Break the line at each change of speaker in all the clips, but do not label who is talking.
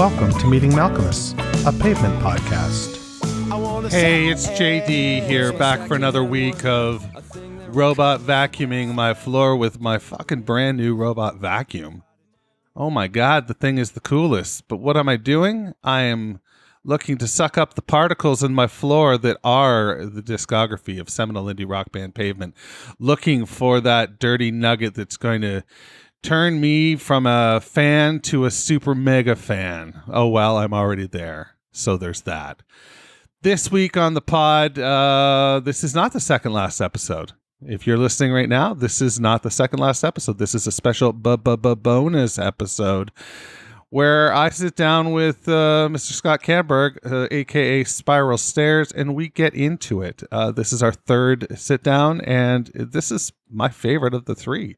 welcome to Meeting Malcolmus, a pavement podcast.
Hey, it's JD here, back for another week of robot vacuuming my floor with my fucking brand new robot vacuum. Oh my god, the thing is the coolest. But what am I doing? I am looking to suck up the particles in my floor that are the discography of seminal indie rock band Pavement, looking for that dirty nugget that's going to turn me from a fan to a super mega fan. Oh, well, I'm already there. So there's that. This week on the pod, this is not the second last episode. If you're listening right now, this is not the second last episode. This is a special bonus episode where I sit down with Mr. Scott Camberg, a.k.a. Spiral Stairs, and we get into it. This is our third sit down, and this is my favorite of the three.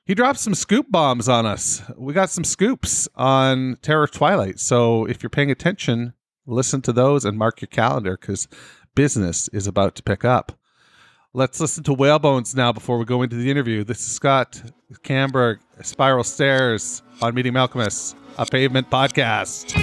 He dropped some scoop bombs on us. We got some scoops on Terror Twilight. So if you're paying attention, listen to those and mark your calendar because business is about to pick up. Let's listen to Whalebones now before we go into the interview. This is Scott Camberg, Spiral Stairs on Meeting Malcolmus, a pavement podcast.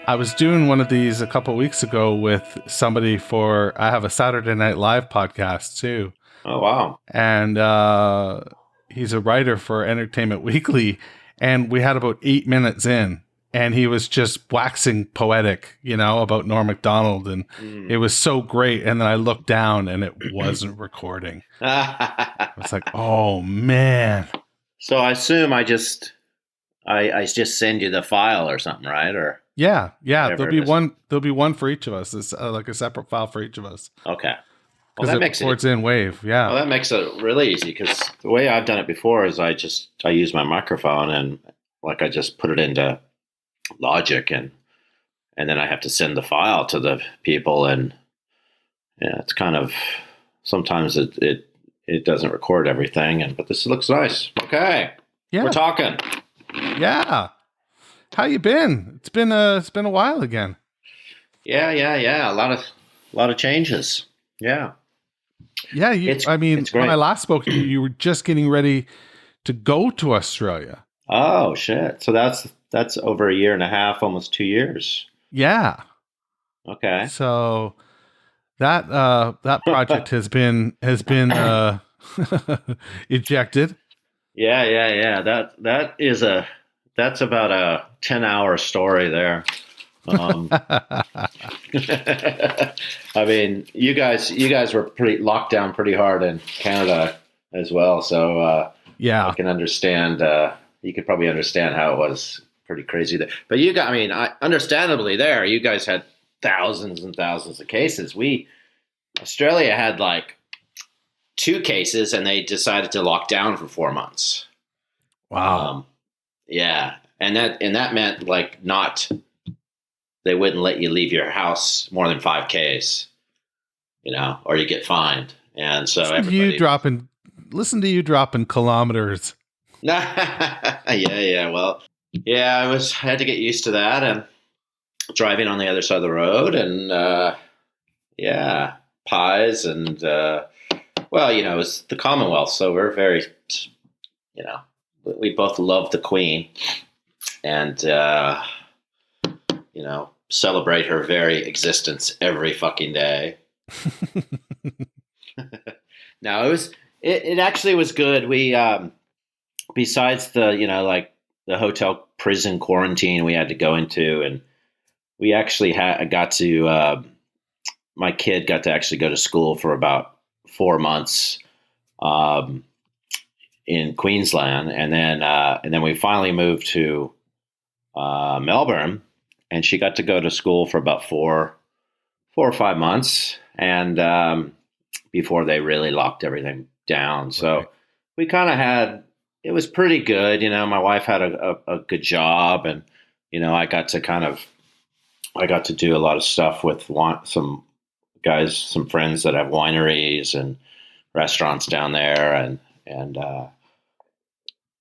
I was doing one of these a couple weeks ago with somebody I have a Saturday Night Live podcast too.
Oh, wow.
And he's a writer for Entertainment Weekly. And we had about 8 minutes in, and he was just waxing poetic, about Norm Macdonald. And it was so great. And then I looked down and it wasn't recording. I was like, oh, man.
So I assume I just send you the file or something, right? Or
yeah. There'll be one for each of us. It's like a separate file for each of us.
Okay.
Because it records in WAV. Yeah.
Well, that makes it really easy, because the way I've done it before is I use my microphone and I just put it into Logic and then I have to send the file to the people, and it's kind of sometimes it doesn't record everything, but this looks nice. Okay. Yeah. We're talking.
Yeah. How you been? It's been a while again.
Yeah. A lot of changes. Yeah.
Yeah. When I last spoke to you, you were just getting ready to go to Australia.
Oh shit. So that's over a year and a half, almost 2 years.
Yeah.
Okay.
So that project has been ejected.
Yeah. That's about a 10-hour story there. I mean, you guys were pretty locked down pretty hard in Canada as well. So
yeah,
I can understand. You could probably understand how it was pretty crazy there. But understandably there, you guys had thousands and thousands of cases. Australia had 2 cases, and they decided to lock down for 4 months.
Wow.
Yeah, and that meant they wouldn't let you leave your house more than 5 Ks, or you get fined. And so
listen to you dropping kilometers.
Yeah. Well, yeah, I had to get used to that, and driving on the other side of the road, and pies, and it's the Commonwealth, so we're very, we both love the Queen, and celebrate her very existence every fucking day. No, it actually was good. We besides the the hotel prison quarantine we had to go into, and we actually got to my kid got to actually go to school for about 4 months in Queensland, and then we finally moved to Melbourne, and she got to go to school for about 4 or 5 months, and before they really locked everything down. So
right.
We kind of it was pretty good. My wife had a good job, and I got to do a lot of stuff with some guys, some friends that have wineries and restaurants down there,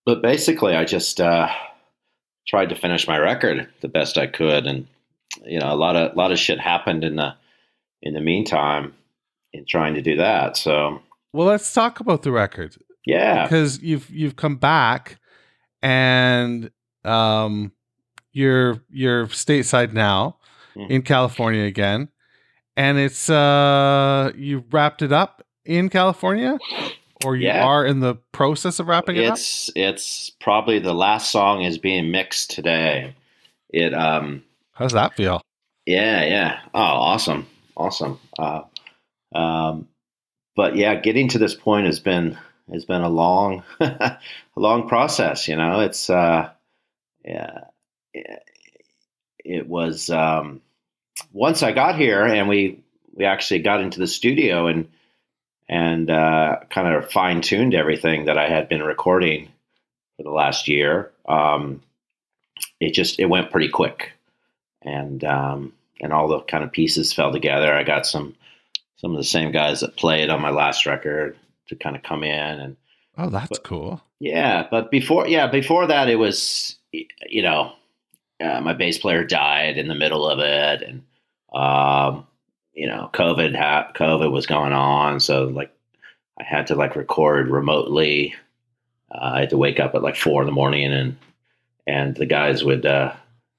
but basically I just tried to finish my record the best I could, and a lot of shit happened in the meantime in trying to do that. So,
well, let's talk about the record.
Yeah,
because you've come back, and you're stateside now in California again, and it's you wrapped it up in California, or you are in the process of wrapping it up.
It's probably the last song is being mixed today.
How's that feel?
Yeah. Oh, awesome. But yeah, getting to this point has been a long a long process. It's it was once I got here, and we actually got into the studio and kind of fine-tuned everything that I had been recording for the last year. It went pretty quick, and all the kind of pieces fell together. I got some of the same guys that played on my last record to kind of come in, and
that's cool.
Yeah, but before that, it was my bass player died in the middle of it, and COVID was going on, so I had to record remotely. I had to wake up at 4 a.m, and the guys would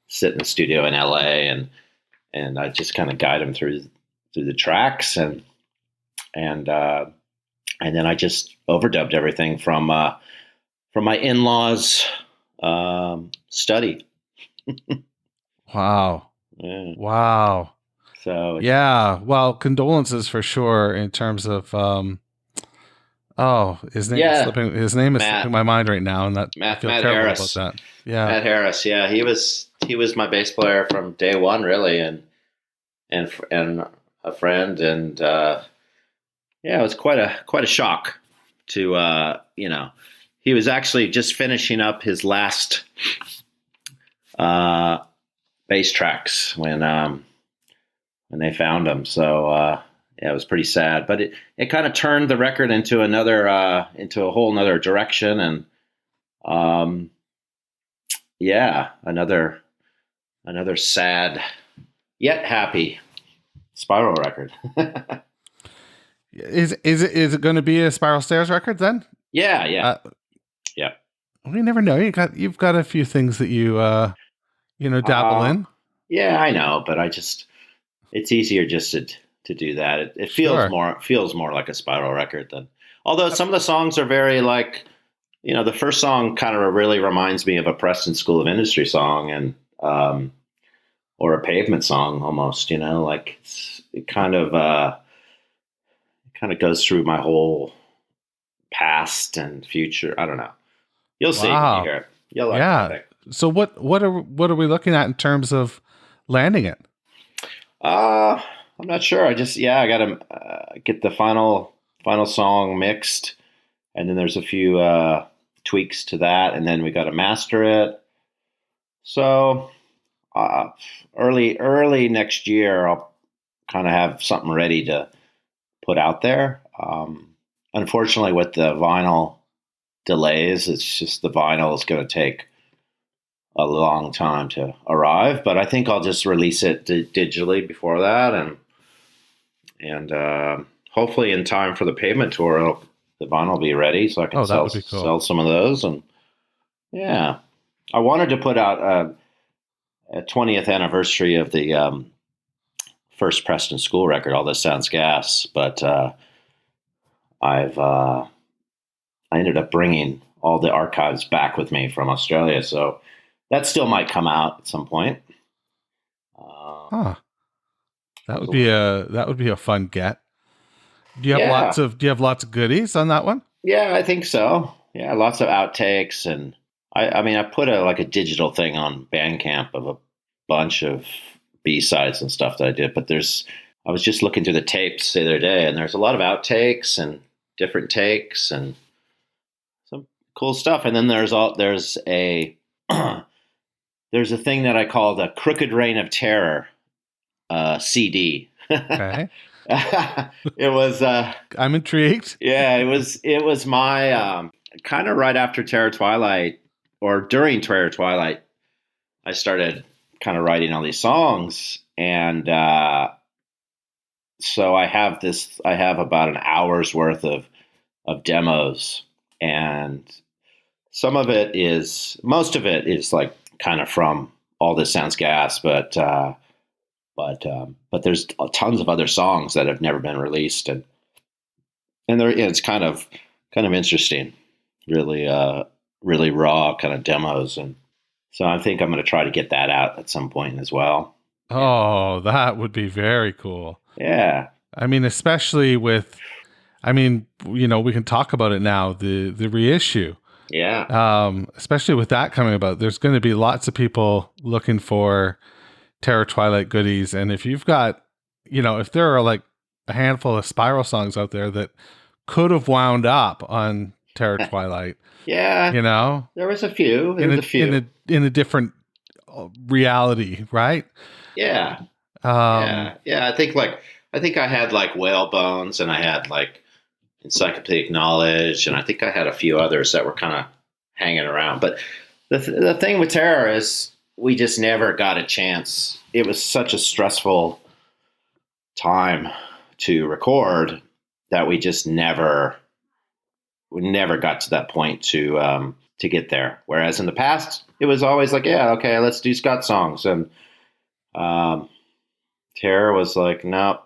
sit in the studio in LA and I just kind of guide him through the tracks and then I just overdubbed everything from my in-laws' study.
Wow.
Yeah.
Wow.
So
Yeah. Well, condolences for sure in terms of his name is
yeah,
slipping my mind right now, and that I feel
Matt
terrible
Harris.
about that. Yeah.
Matt Harris. Yeah, he was my bass player from day one, really, and a friend, and yeah, it was quite a shock to he was actually just finishing up his last bass tracks when they found him. So yeah, it was pretty sad, but it kind of turned the record into into a whole nother direction, and yeah, another sad yet happy Spiral record.
Is it going to be a Spiral Stairs record then?
Yeah. Yeah.
We never know. You've got a few things that you dabble in.
Yeah, I know, but it's easier just to do that. It feels more like a Spiral record than. Although some of the songs are very like, the first song kind of really reminds me of a Preston School of Industry song and or a Pavement song almost. Like it kind of goes through my whole past and future. I don't know. You'll see when you hear it. You'll like it.
So what are we looking at in terms of landing it?
I'm not sure. I got to get the final song mixed, and then there's a few tweaks to that, and then we got to master it. So early next year, I'll kind of have something ready to put out there. Unfortunately, with the vinyl delays, it's just the vinyl is going to take a long time to arrive, but I think I'll just release it digitally before that, and hopefully in time for the Pavement tour, the vinyl will be ready, so I can sell some of those. And yeah, I wanted to put out a 20th anniversary of the first Preston School record, All This Sounds Gas, but I ended up bringing all the archives back with me from Australia, so that still might come out at some point.
That would be a fun get. Do you have lots of goodies on that one?
Yeah, I think so. Yeah, lots of outtakes, and I put a digital thing on Bandcamp of a bunch of B-sides and stuff that I did, but I was just looking through the tapes the other day, and there's a lot of outtakes and different takes and some cool stuff. And then there's a there's a thing that I call the Crooked Reign of Terror CD.
Okay.
It was
I'm intrigued.
Yeah, it was my kind of right after Terror Twilight, or during Terror Twilight, I started kind of writing all these songs, and so I have about an hour's worth of demos, and most of it is like kind of from All This Sounds Gas, but there's tons of other songs that have never been released, and it's kind of interesting, really really raw kind of demos, and so I think I'm going to try to get that out at some point as well.
Oh, that would be very cool.
Yeah.
I mean, especially we can talk about it now, the reissue.
Yeah.
Especially with that coming about, there's going to be lots of people looking for Terror Twilight goodies. And if you've got, if there are like a handful of Spiral songs out there that could have wound up on Terror Twilight.
Yeah. There was a few.
In a different reality, right?
Yeah. Yeah. I think I had like Whale Bones, and I had like Encyclopedic Knowledge, and I think I had a few others that were kind of hanging around. But the thing with Terror is we just never got a chance. It was such a stressful time to record that we just never got to that point to to get there. Whereas in the past, it was always like, yeah, okay, let's do Scott songs. And Tara was like, nope,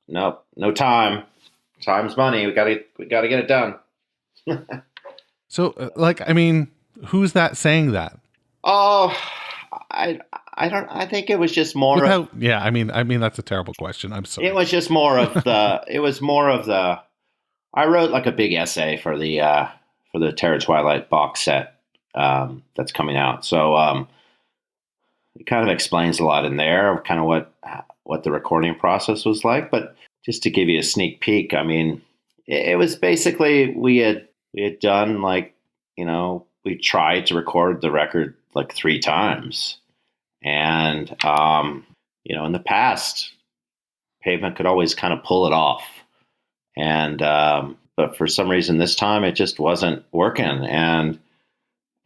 no time. Time's money. We gotta get it done.
So, I mean, who's that saying that?
Oh, I don't. I think it was just more.
I mean, that's a terrible question. I'm sorry.
It was just more of the. It was more of the. I wrote like a big essay for the Terror Twilight box set that's coming out. So it kind of explains a lot in there, kind of what the recording process was like. But just to give you a sneak peek, I mean, it was basically we had done like, we tried to record the record like 3 times, and in the past, Pavement could always kind of pull it off. And but for some reason this time it just wasn't working,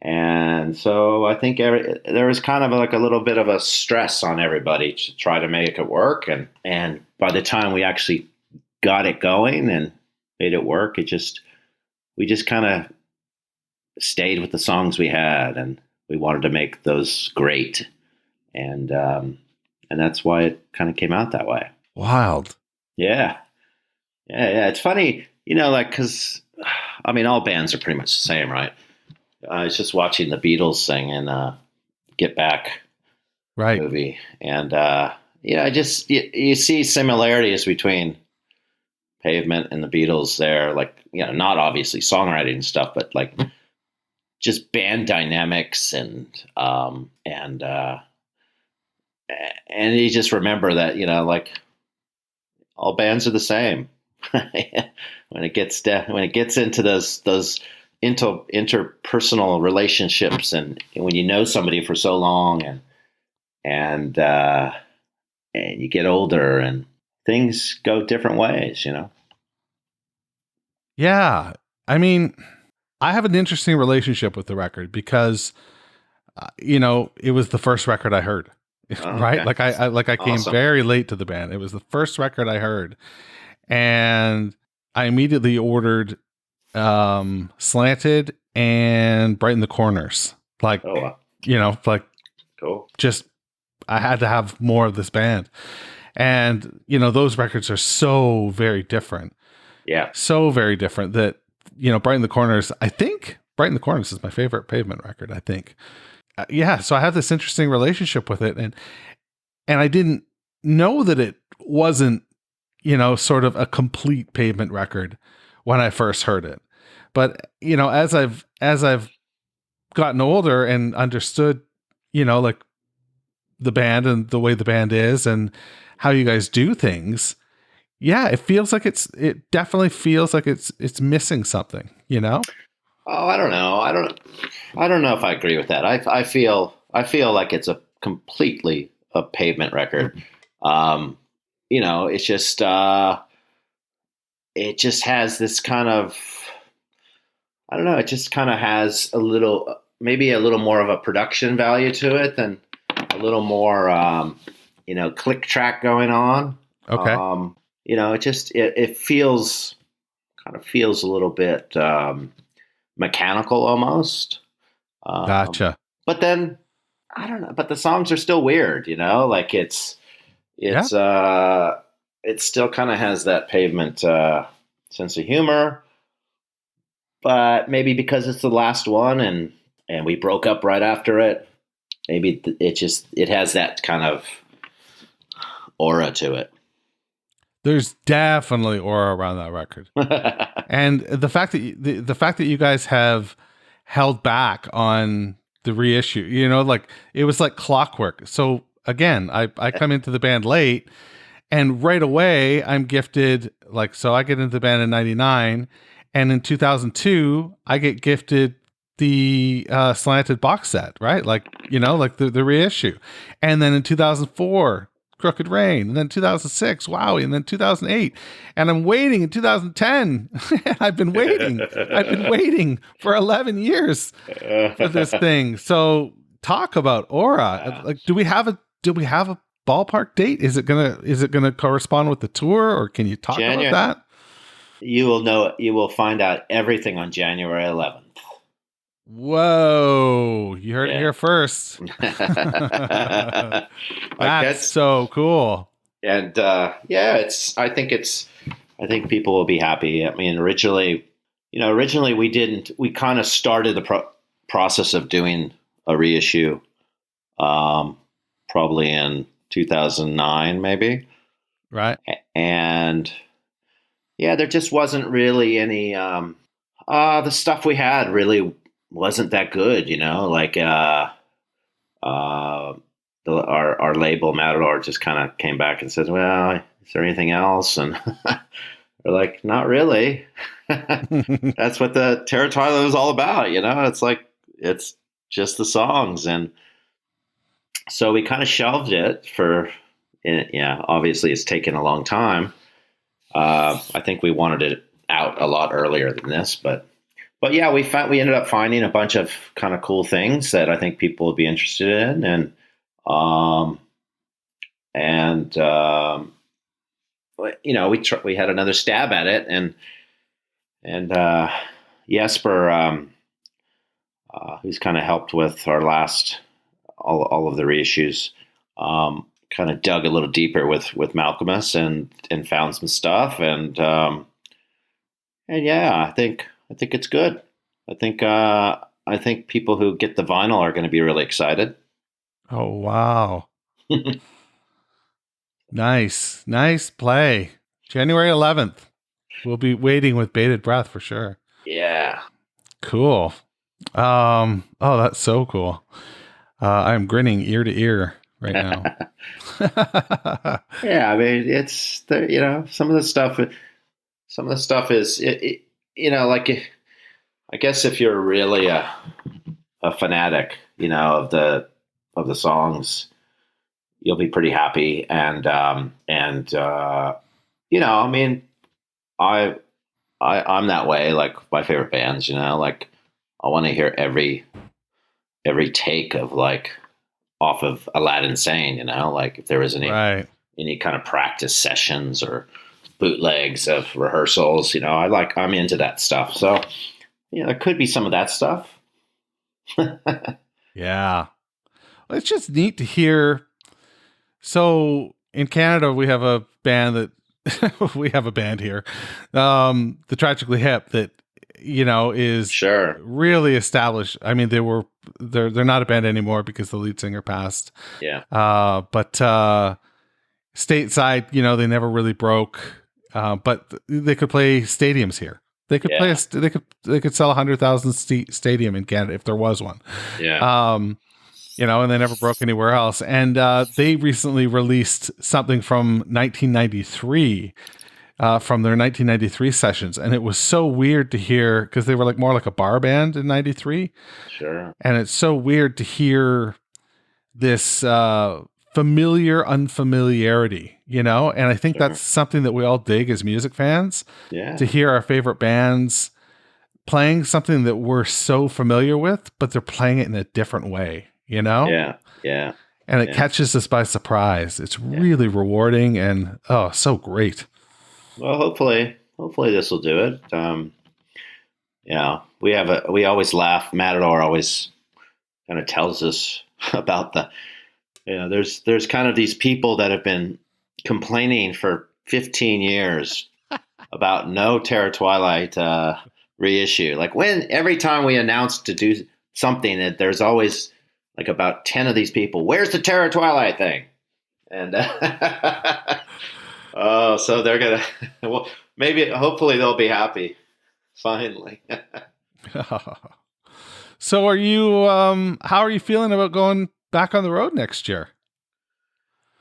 and so I think there was kind of like a little bit of a stress on everybody to try to make it work, and by the time we actually got it going and made it work, we just kind of stayed with the songs we had, and we wanted to make those great, and that's why it kind of came out that way.
Wild.
Yeah. It's funny, because, I mean, all bands are pretty much the same, right? I was just watching the Beatles sing in Get Back movie. And, you see similarities between Pavement and the Beatles there. Like, not obviously songwriting and stuff, but like just band dynamics and you just remember that, like all bands are the same. when it gets into those interpersonal relationships, and when you know somebody for so long, and you get older and things go different ways,
Yeah, I mean, I have an interesting relationship with the record because it was the first record I heard. Right?
Okay.
I came very late to the band. It was the first record I heard. And I immediately ordered Slanted and Brighten the Corners. Like,
cool.
Just I had to have more of this band. And, those records are so very different.
Yeah.
So very different that, Brighten the Corners, I think Brighten the Corners is my favorite Pavement record, I think. So I have this interesting relationship with it. And I didn't know that it wasn't, sort of a complete Pavement record when I first heard it. But, as I've gotten older and understood, like the band and the way the band is and how you guys do things, it definitely feels like it's missing something,
Oh, I don't know. I don't know if I agree with that. I feel like it's a completely a Pavement record. It's just it just has this kind of, I don't know. It just kind of has maybe a little more of a production value to it than a little more, click track going on.
Okay.
It feels a little bit mechanical almost.
Gotcha.
But then I don't know. But the songs are still weird, like it still kind of has that Pavement sense of humor. But maybe because it's the last one and we broke up right after it, maybe it has that kind of aura to it.
There's definitely aura around that record. And the fact that you guys have held back on the reissue, it was like clockwork. So again, I come into the band late, and right away I'm gifted, so I get into the band in 99, and in 2002 I get gifted the Slanted box set, right? The reissue. And then in 2004, Crooked Rain, and then 2006, Wowie, and then 2008. And I'm waiting in 2010. I've been waiting for 11 years for this thing. So talk about aura. Do we have a ballpark date? Is it gonna correspond with the tour, or can you talk about that?
You will find out everything on January 11th.
Whoa! You heard it here first.
I
That's
catch,
so cool.
and I think people will be happy. I mean, originally we kind of started the process of doing a reissue, probably in 2009, maybe.
Right.
And yeah, there just wasn't really any, the stuff we had really wasn't that good, like, our label Matador just kind of came back and said, well, is there anything else? And we're like, not really. That's what the Terra Twilight was all about. It's like, it's just the songs. And so we kind of shelved it obviously it's taken a long time. I think we wanted it out a lot earlier than this, but yeah, we ended up finding a bunch of kind of cool things that I think people would be interested in. And we had another stab at it, and Jesper, who's kind of helped with our last all of the reissues, kind of dug a little deeper with Malcolmus and found some stuff, and yeah, I think it's good. I think people who get the vinyl are going to be really excited.
Oh wow! Nice play. January 11th. We'll be waiting with bated breath for sure.
Yeah.
Cool. Oh, that's so cool. I'm grinning ear to ear right now.
Yeah, I mean, it's some of the stuff is like, I guess if you're really a fanatic, of the songs, you'll be pretty happy. And I mean, I'm that way. Like my favorite bands, like I want to hear every take of like off of Aladdin Sane, like if there was any kind of practice sessions or bootlegs of rehearsals, I'm into that stuff. So, there could be some of that stuff.
Yeah. Well, it's just neat to hear. So in Canada, we have a band that we have a band here, the Tragically Hip, that is really established. I mean, they're not a band anymore because the lead singer passed.
Yeah.
But stateside, they never really broke. But they could play stadiums here. They could play they could sell 100,000 stadium in Canada if there was one.
Yeah.
And they never broke anywhere else. And they recently released something from 1993, from their 1993 sessions, and it was so weird to hear because they were like more like a bar band in '93.
Sure.
And it's so weird to hear this familiar unfamiliarity, and I think that's something that we all dig as music fans.
Yeah.
To hear our favorite bands playing something that we're so familiar with, but they're playing it in a different way.
Yeah.
And it catches us by surprise. It's really rewarding and so great.
Well, hopefully this will do it. We always laugh. Matador always kind of tells us about there's kind of these people that have been complaining for 15 years about no Terra Twilight reissue. Like every time we announce to do something, that there's always like about 10 of these people, where's the Terra Twilight thing? And so they're going to, hopefully they'll be happy finally.
So are you, how are you feeling about going back on the road next year?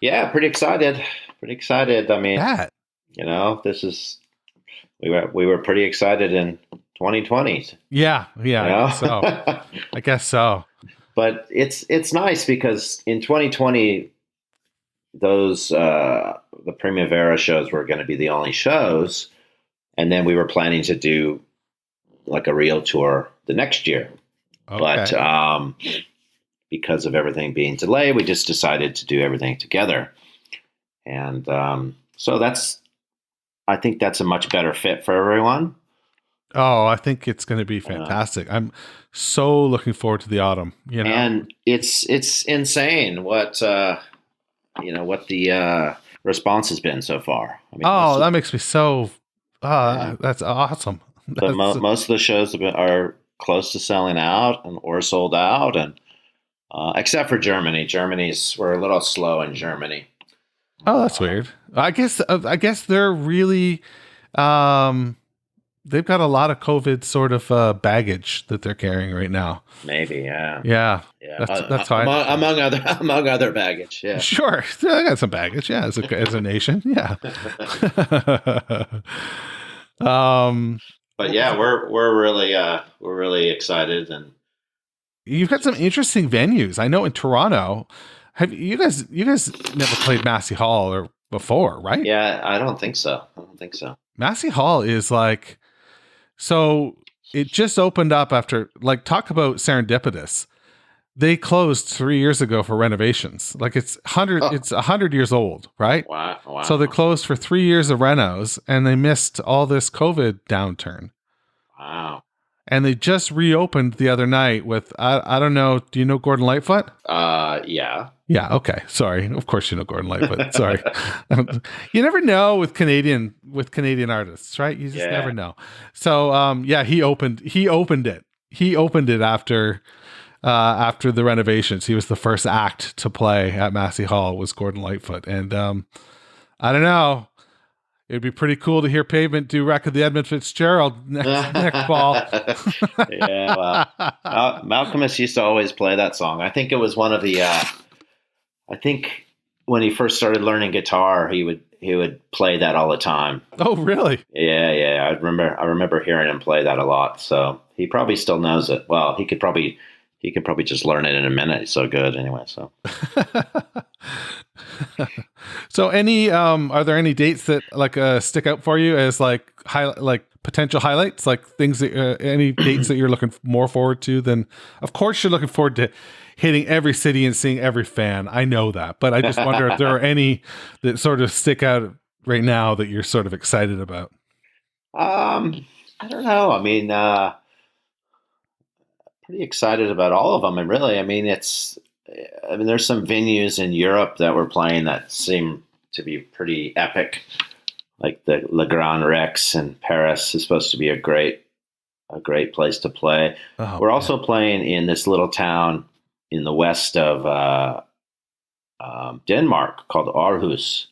Yeah, pretty excited. I mean, this is, we were pretty excited in 2020.
Yeah. I guess so.
But it's nice because in 2020, those the Primavera shows were going to be the only shows, and then we were planning to do like a real tour the next year. Okay. But because of everything being delayed, we just decided to do everything together, and so I think that's a much better fit for everyone.
Oh, I think it's going to be fantastic. I'm so looking forward to the autumn.
And it's insane what what the response has been so far. I mean,
that makes me so. That's awesome.
But most of the shows are close to selling out or sold out, and except for Germany. We're a little slow in Germany.
Oh, that's weird. I guess they're really. They've got a lot of COVID sort of baggage that they're carrying right now.
Maybe, yeah.
Yeah. That's fine.
Among other baggage, yeah.
Sure, I got some baggage. Yeah, as a nation, yeah.
But yeah, we're really excited, and
you've got some interesting venues. I know in Toronto. Have you guys never played Massey Hall or before, right?
Yeah, I don't think so.
Massey Hall is like. So it just opened up after, like, talk about serendipitous. They closed 3 years ago for renovations. Like it's 100 years old, right?
Wow.
So they closed for 3 years of renos and they missed all this COVID downturn.
Wow.
And they just reopened the other night with, I don't know. Do you know Gordon Lightfoot?
Yeah.
Yeah. Okay. Sorry. Of course you know Gordon Lightfoot. Sorry. You never know with Canadian artists, right? You just never know. So, he opened it. He opened it after the renovations. He was the first act to play at Massey Hall was Gordon Lightfoot. And, I don't know. It'd be pretty cool to hear Pavement do Wreck of the Edmund Fitzgerald next fall.
Yeah, well, Malcolmus used to always play that song. I think it was one of the. I think when he first started learning guitar, he would play that all the time.
Oh, really?
Yeah. I remember hearing him play that a lot. So he probably still knows it. Well, he could probably just learn it in a minute. He's so good anyway. So.
So are there any dates that stick out for you as potential highlights, like things that any dates that you're looking more forward to than, of course you're looking forward to hitting every city and seeing every fan. I know that, but I just wonder if there are any that sort of stick out right now that you're sort of excited about.
I don't know. I mean, pretty excited about all of them. And really, there's some venues in Europe that we're playing that seem to be pretty epic. Like the Le Grand Rex in Paris is supposed to be a great place to play. Oh, we're also playing in this little town in the west of Denmark called Aarhus.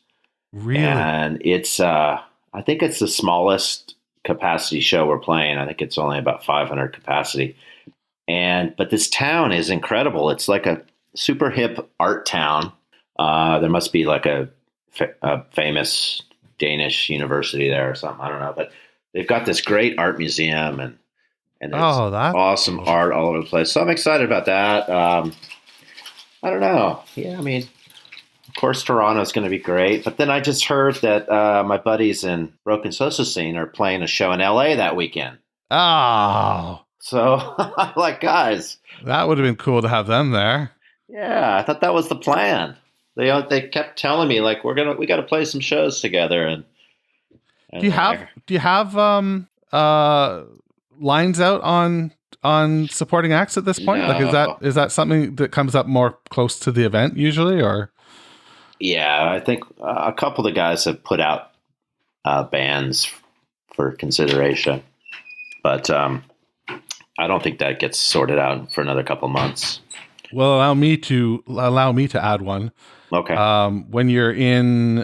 Really?
And it's I think it's the smallest capacity show we're playing. I think it's only about 500 capacity. But this town is incredible. It's like a super hip art town. There must be like a famous Danish university there or something. I don't know, but they've got this great art museum and there's awesome art all over the place. So I'm excited about that. I don't know. Yeah, I mean, of course, Toronto's going to be great. But then I just heard that my buddies in Broken Social Scene are playing a show in LA that weekend.
Oh.
So I'm like, guys.
That would have been cool to have them there.
Yeah, I thought that was the plan. They kept telling me like we got to play some shows together. And
do you have lines out on supporting acts at this point?
No.
Like is that something that comes up more close to the event usually, or?
Yeah, I think a couple of the guys have put out bands for consideration, but I don't think that gets sorted out for another couple months.
Well, allow me to add one.
Okay.
When you're in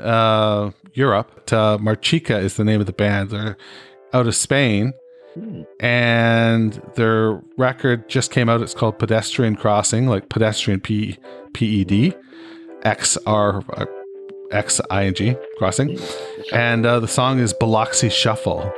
Europe, Marchica is the name of the band. They're out of Spain, and their record just came out. It's called Pedestrian Crossing, like pedestrian PED XRXING crossing, and the song is Biloxi Shuffle.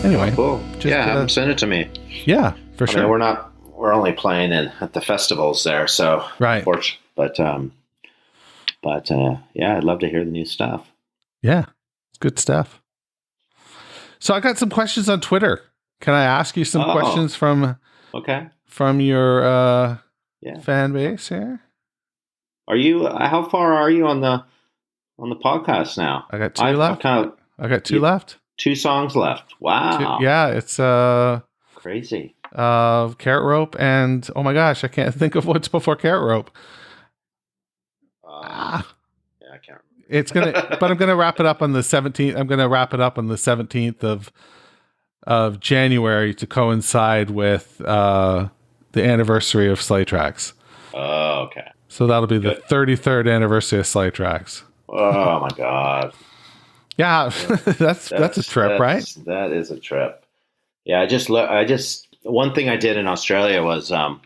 Anyway,
cool. Send it to me.
Yeah, for
I
sure.
mean, we're only playing at the festivals there, so
right.
But yeah, I'd love to hear the new stuff.
Yeah, it's good stuff. So I got some questions on Twitter. Can I ask you some questions from your fan base here?
Are you? How far are you on the podcast now?
I got two left. I got two left.
2 songs left. Wow.
It's
crazy.
Carrot Rope and oh my gosh, I can't think of what's before Carrot Rope.
Yeah, I can't remember.
It's but I'm gonna wrap it up on the 17th. I'm gonna wrap it up on the 17th of January to coincide with the anniversary of Sleigh Tracks.
Oh, okay.
So that'll be the 33rd anniversary of Sleigh Tracks.
Oh my God.
Yeah, that's a trip, right?
That is a trip. Yeah, I just one thing I did in Australia was I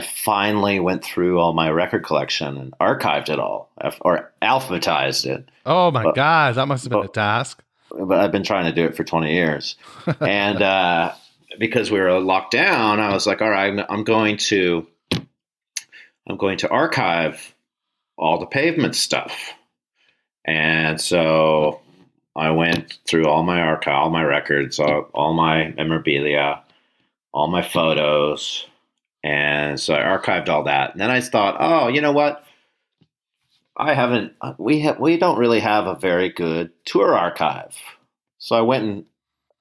finally went through all my record collection and archived it all, or alphabetized it.
Oh my God, that must have been a task.
But I've been trying to do it for 20 years. And because we were locked down, I was like, all right, I'm going to archive all the Pavement stuff. And so I went through all my archive, all my records, all my memorabilia, all my photos. And so I archived all that. And then I thought, oh, you know what? We don't really have a very good tour archive. So I went and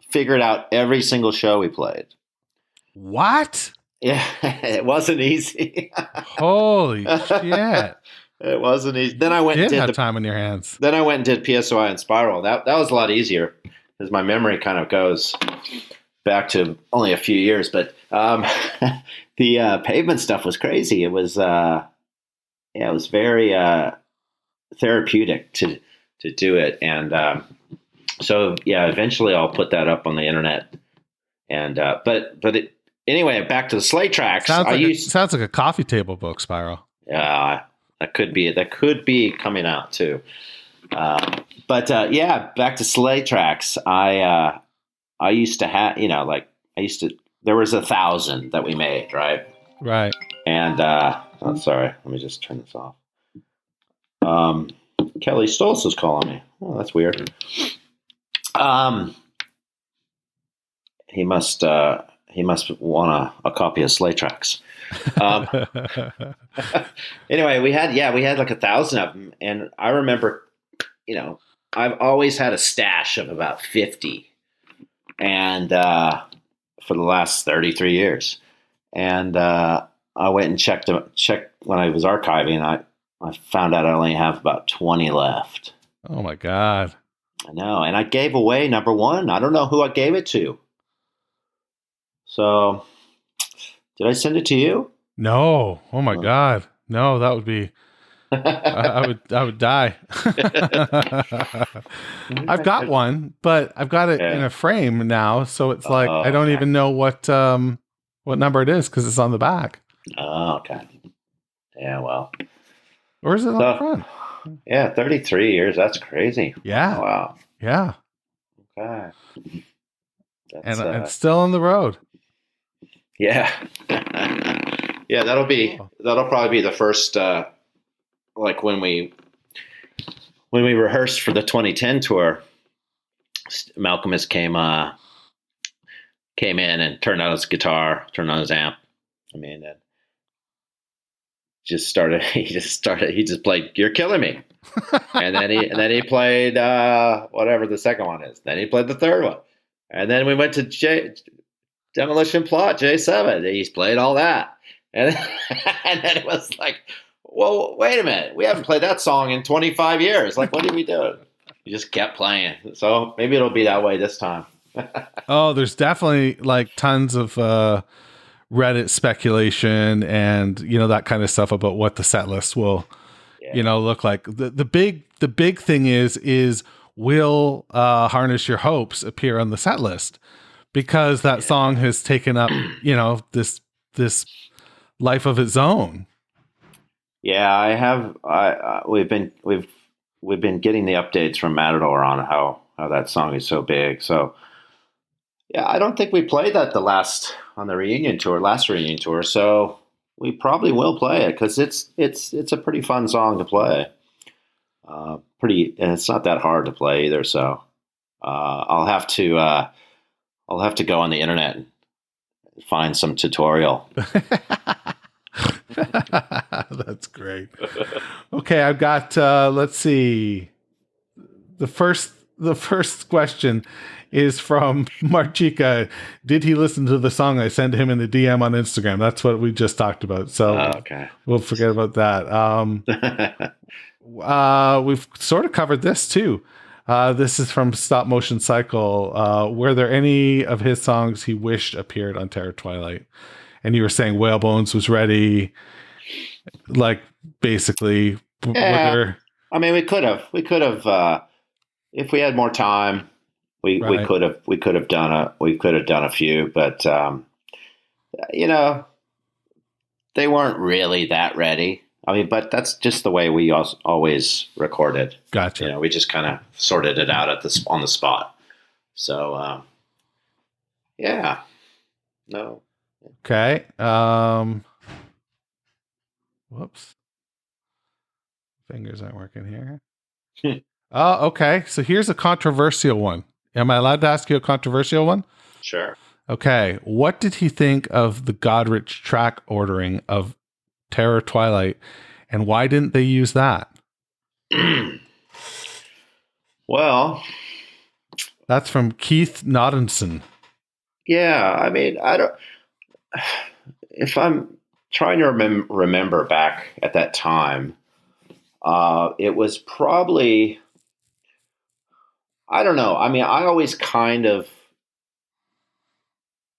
figured out every single show we played.
What?
Yeah, it wasn't easy.
Holy shit.
It wasn't easy. Then I went
and did time on your hands.
Then I went and did PSOI and Spiral. That was a lot easier because my memory kind of goes back to only a few years. But the Pavement stuff was crazy. It was it was very therapeutic to do it. And so eventually I'll put that up on the internet. And anyway, back to the Sleigh Tracks.
Sounds like a coffee table book, Spiral.
Yeah. That could be coming out too. Back to Sleigh Tracks. I used to have, there was 1,000 that we made, right?
Right.
And, sorry, let me just turn this off. Kelly Stoltz is calling me. Oh, that's weird. He must want a copy of Sleigh Tracks. Anyway, we had like 1,000 of them, and I remember, I've always had a stash of about 50, and for the last 33 years, and I went and checked when I was archiving. I found out I only have about 20 left.
Oh my God!
I know, and I gave away number 1. I don't know who I gave it to. So, did I send it to you?
No. Oh my God. No, that would be. I would die. I've got one, but I've got it in a frame now, so it's like I don't even know what number it is because it's on the back. Oh, okay.
Yeah, well.
Or is it on the front?
Yeah, 33 years. That's crazy.
Yeah.
Oh, wow.
Yeah.
Okay.
And still on the road.
Yeah. Yeah, that'll probably be the first like when we rehearsed for the 2010 tour. Malcolmus came in and turned on his guitar, turned on his amp. I mean, and he just played "You're Killing Me," and then he played whatever the second one is. Then he played the third one, and then we went to Demolition Plot J7. He's played all that, and then it was like, well, wait a minute, we haven't played that song in 25 years. Like, what are we doing? He just kept playing. So maybe it'll be that way this time.
Oh, there's definitely like tons of Reddit speculation and that kind of stuff about what the set list will look like. The big thing is will Harness Your Hopes appear on the set list, because that song has taken up this life of its own.
Yeah, I have. We've been getting the updates from Matador on how that song is so big. So Yeah, I don't think we played that last reunion tour. So we probably will play it because it's a pretty fun song to play. And it's not that hard to play either. So I'll have to go on the internet and find some tutorial.
That's great. Okay, I've got let's see. The first question is from Marchika. Did he listen to the song I sent him in the DM on Instagram? That's what we just talked about. So
okay.
We'll forget about that. We've sort of covered this too. This is from Stop Motion Cycle. Were there any of his songs he wished appeared on Terror Twilight? And you were saying Whalebones was ready. Like basically,
yeah. I mean, we could have, if we had more time, we could have done a few, but they weren't really that ready. I mean, but that's just the way we always recorded.
Gotcha.
We just kind of sorted it out on the spot. So, yeah, no.
Okay. Whoops. Fingers aren't working here. Oh, okay. So here's a controversial one. Am I allowed to ask you a controversial one?
Sure.
Okay. What did he think of the Godrich track ordering of Terror Twilight, and why didn't they use that?
Well,
that's from Keith Noddenson.
Yeah, I mean, if I'm trying to remember back at that time, it was probably, I don't know. I mean, I always kind of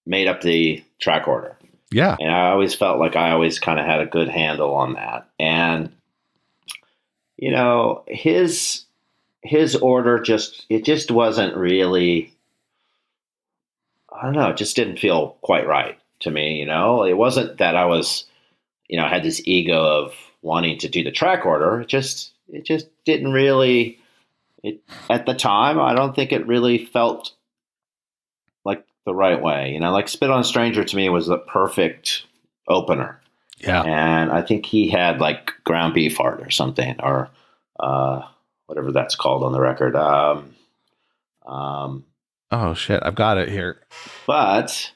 made up the track order.
Yeah.
And I always felt like I always kind of had a good handle on that. And, his order just wasn't really, I don't know, it just didn't feel quite right to me, It wasn't that I was, had this ego of wanting to do the track order. It just didn't really, at the time, I don't think it really felt like the right way. Like Spit on a Stranger to me was the perfect opener.
Yeah.
And I think he had like Ground Beef Heart or something, or whatever that's called on the record.
Oh shit, I've got it here.
But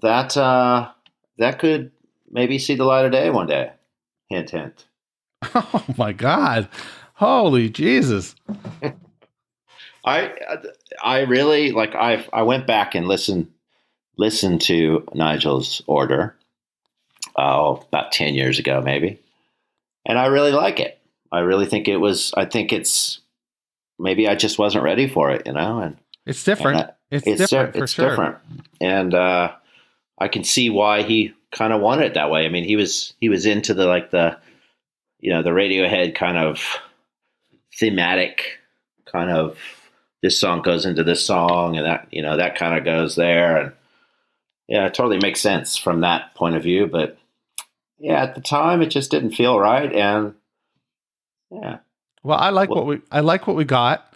that could maybe see the light of day one day. Hint, hint.
Oh my God. Holy Jesus.
I really I went back and listened to Nigel's order about 10 years ago maybe. And I really like it. I really think it's maybe I just wasn't ready for it, and
it's different. It's different for sure.
Different. And I can see why he kind of wanted it that way. I mean, he was into the Radiohead kind of thematic kind of, this song goes into this song and that, that kind of goes there. And yeah, it totally makes sense from that point of view. But yeah, at the time it just didn't feel right. And yeah.
Well, I like what we got,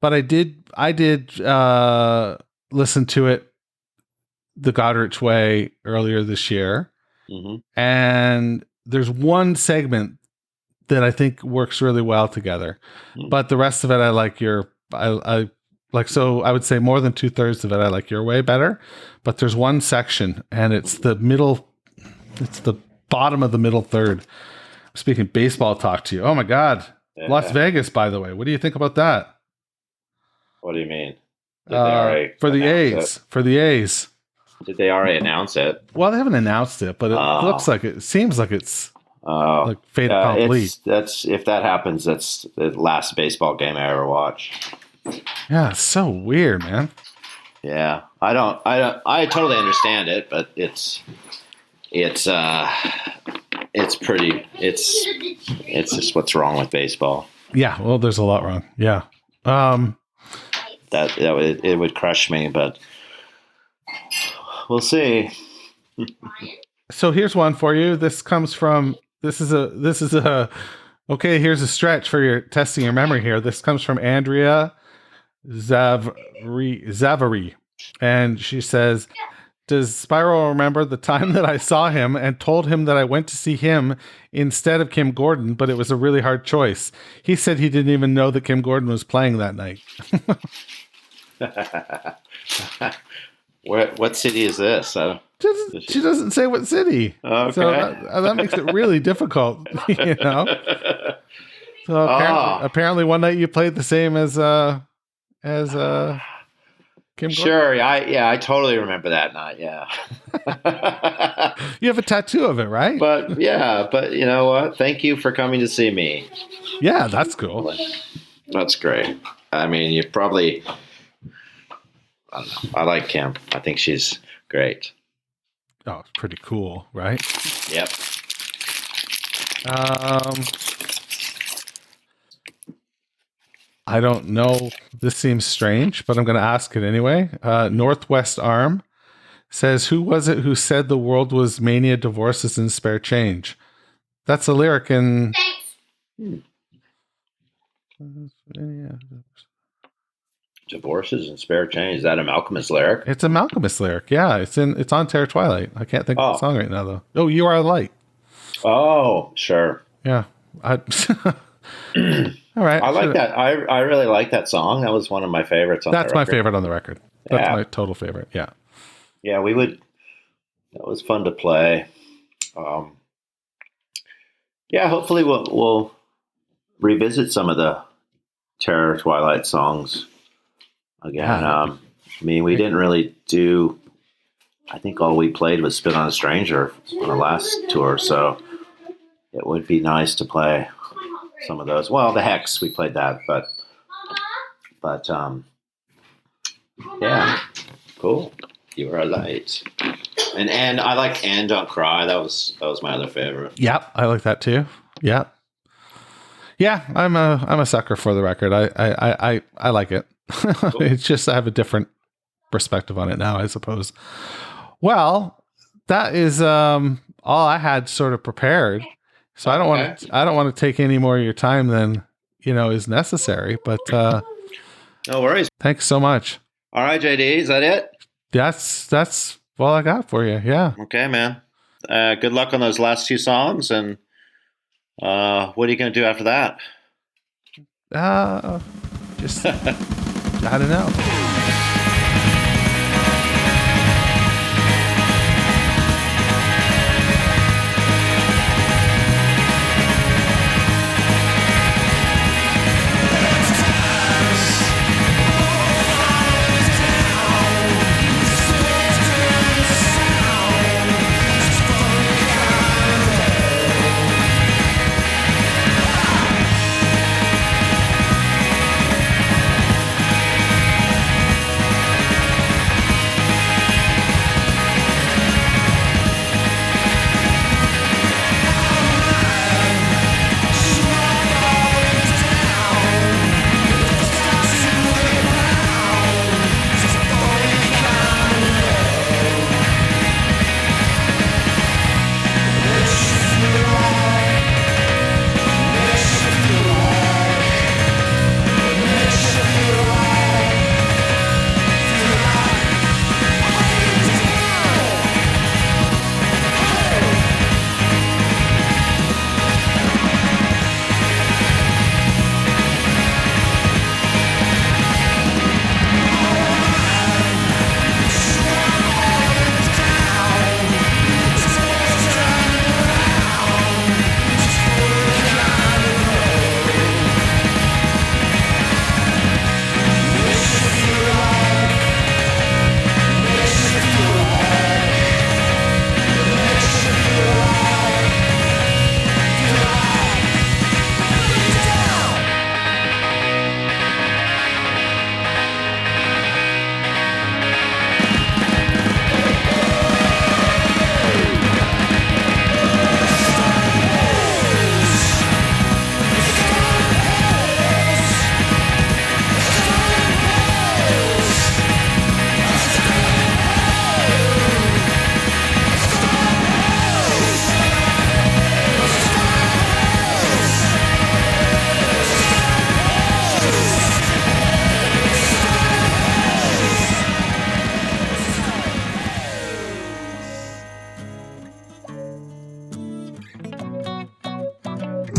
but I did listen to it the Godrich way earlier this year.
Mm-hmm.
And there's one segment that I think works really well together, but the rest of it, I like I like, so I would say more than 2/3 of it, I like your way better, but there's one section and it's the bottom of the middle third. I'm speaking baseball talk to you. Oh my God. Yeah. Las Vegas, by the way. What do you think about that?
What do you mean?
For the A's.
Did they already announce it?
Well, they haven't announced it, but it seems like it's like fait accompli.
If that happens, that's the last baseball game I ever watched.
Yeah, it's so weird, man.
Yeah, I totally understand it, but it's just what's wrong with baseball.
Yeah, well, there's a lot wrong. Yeah,
it would crush me, but we'll see.
So here's one for you. This is a okay. Here's a stretch for your testing your memory here. This comes from Andrea Zavary. And she says, does Spyro remember the time that I saw him and told him that I went to see him instead of Kim Gordon, but it was a really hard choice? He said he didn't even know that Kim Gordon was playing that night.
What city is this?
She doesn't say what city.
Okay.
So that makes it really difficult, you know? So apparently one night you played the same as Kim Gordon.
Sure. I totally remember that night. Yeah.
You have a tattoo of it, right?
But you know what? Thank you for coming to see me.
Yeah, that's cool.
That's great. I mean, you probably, I don't know. I like Kim. I think she's great.
Oh, it's pretty cool, right?
Yep.
I don't know. This seems strange, but I'm going to ask it anyway. Northwest Arm says, who was it who said the world was mania, divorces, and spare change? That's a lyric in...
Divorces and spare change. Is that a Malcolmist lyric?
It's a Malcolmist lyric. Yeah, it's on Terror Twilight. I can't think of the song right now, though. Oh, You Are Light.
Oh, sure.
Yeah. All right.
I like that. I really like that song. That was one of my favorites on the record.
That's my favorite on the record. That's my total favorite. Yeah.
Yeah, that was fun to play. Hopefully we'll revisit some of the Terror Twilight songs again. I mean, we didn't really do, I think all we played was Spit on a Stranger on the last tour, so it would be nice to play some of those. Well, the Hex, we played that, but yeah, cool. You Are a Light. And I like And Don't Cry. That was my other favorite.
Yep, I like that too. Yep. Yeah, I'm a sucker for the record. I like it. Cool. It's just I have a different perspective on it now, I suppose. Well, that is all I had sort of prepared. So I don't want to take any more of your time than is necessary. But
no worries.
Thanks so much.
All right, JD, is that it?
That's all I got for you. Yeah.
Okay, man. Good luck on those last two songs, and what are you going to do after that?
Just I don't know.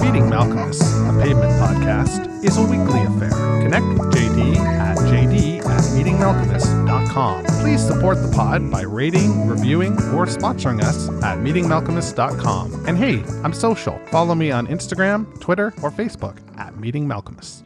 Meeting Malcolmus, a pavement podcast, is a weekly affair. Connect with JD at jd@meetingmalcolmus.com. Please support the pod by rating, reviewing, or sponsoring us at meetingmalcolmus.com. And hey, I'm social. Follow me on Instagram, Twitter, or Facebook at Meeting Malcolmus.